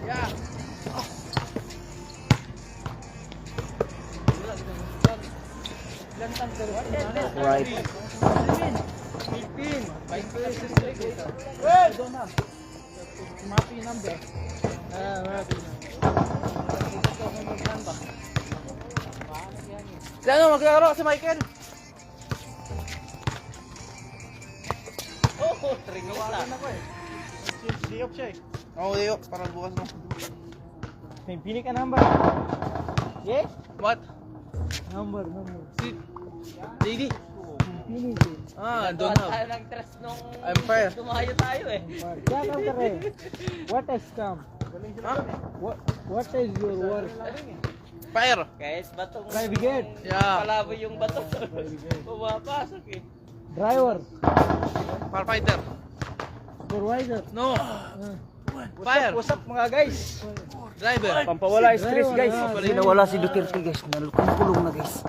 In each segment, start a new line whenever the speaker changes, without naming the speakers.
Yeah.
Right.
18. 5 pesos. Well, don't have. Mapi number. Mapi. Sino maglalaro si Michael?
Oh, ringot na.
Ako eh. Diop siya eh.
Oo, Leo. Para bukas mo.
May pili ka number. Yes?
What?
Number.
Si... Lady?
Pili ko.
Don't have.
Tayo ng trust nung
Empire.
tumayo tayo eh.
Kya kam kar rahe? What is come?
Huh?
What is your work?
Fire.
Guys, batong
Navigate.
Yeah.
palaboy yung bato. Pumapasok eh.
Driver.
Firefighter.
Supervisor.
No. Fire.
What's up mga guys?
Driver.
Pampawala stress guys.
Kasi
nawala si Duterte guys. Kulong na guys.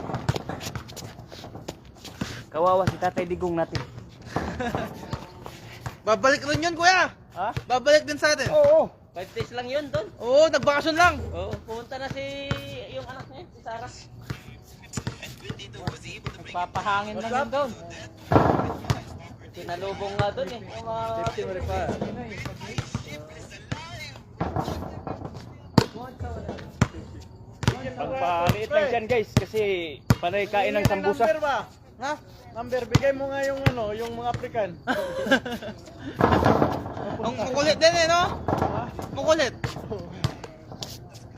Kawawa si Tatay Digong natin.
Babalik rin yun, kuya.
Ha?
Babalik din sa atin.
Oo.
5 days lang yun doon.
Oo, nagbakasyon lang.
Oo, pumunta na yung anak niya, si Sarah. Papahangin lang yun doon. Sinalubong nga doon eh. Yung mga...
Pagpaliit lang dyan guys kasi panay kain ng sambusa.
Number ba?
Ha?
Number, bigay mo nga yung ano, yung mga African.
Ang kukulit din eh, no? Kukulit.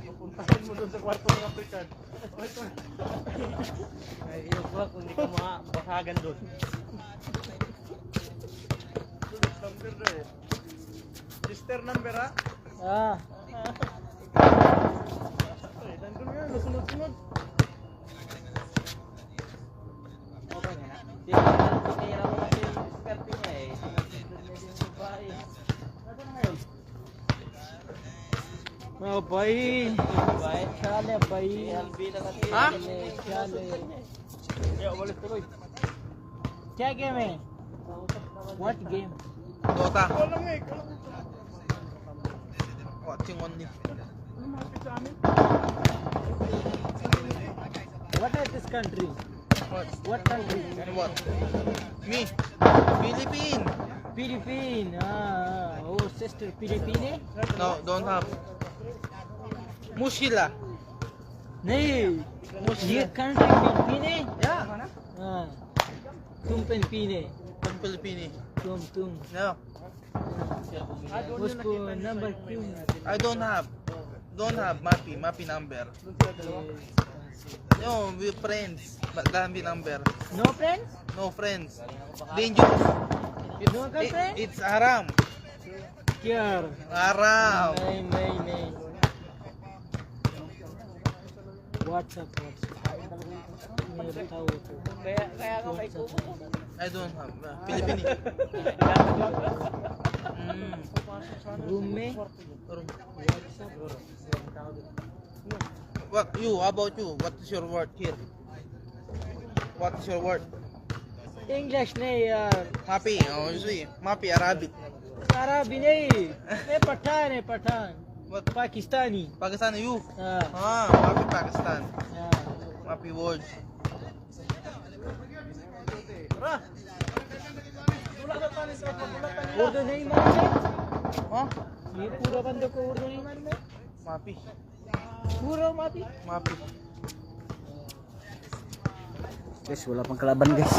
Puntahin mo doon sa kwarto ng African.
Ay, inukuha kung hindi ka mabasagan doon.
Number na eh. Sister number ha?
Ah.
Ay, nandun nga, nasunod-sunod.
Hindi kaya ako kasi yung diskarte niya eh. Sinasundod niya yung babae. Ano na ngayon?
Mga bay.
Babae?
Chale bay.
LB na kasi.
Ha?
Chale.
Kaya umalis tuloy.
Kya game eh? What game?
Dota.
Walang eh,
Watching only.
ano mga sa amin?
What is this country?
What?
What country?
And what? Me. Philippine.
Philippine. Oh sister Philippine?
No, don't have. Mushila.
नहीं ये country Philippine?
Yeah.
हाँ तुम Philippine
I'm Filipino.
तुम
No.
उसको नंबर क्यों
I don't have. Don't have Mapi. Mapi number. No, we're friends. But don't be number.
No friends?
No friends. Dangerous.
No girlfriend?
It's haram.
क्या
Haram.
नहीं WhatsApp मैं बताओ तो
Kaya nga may kubo.
I don't have. Filipino.
Room में
What you? How about you? What is your word here? What is your word?
English नहीं यार
Mapi. Oh, you see. Mapi Arabic.
अरबी नहीं मैं पठान है पठान
What?
Pakistani
Pakistan you?
हाँ
Mapi Pakistan.
हाँ
Mapi word.
Urdu नहीं मालूम
Huh?
ये पूरा बंदे को उर्दू नहीं मालूम है
Mapi.
पूरा माफी
Mapi.
guys wala pang kalaban guys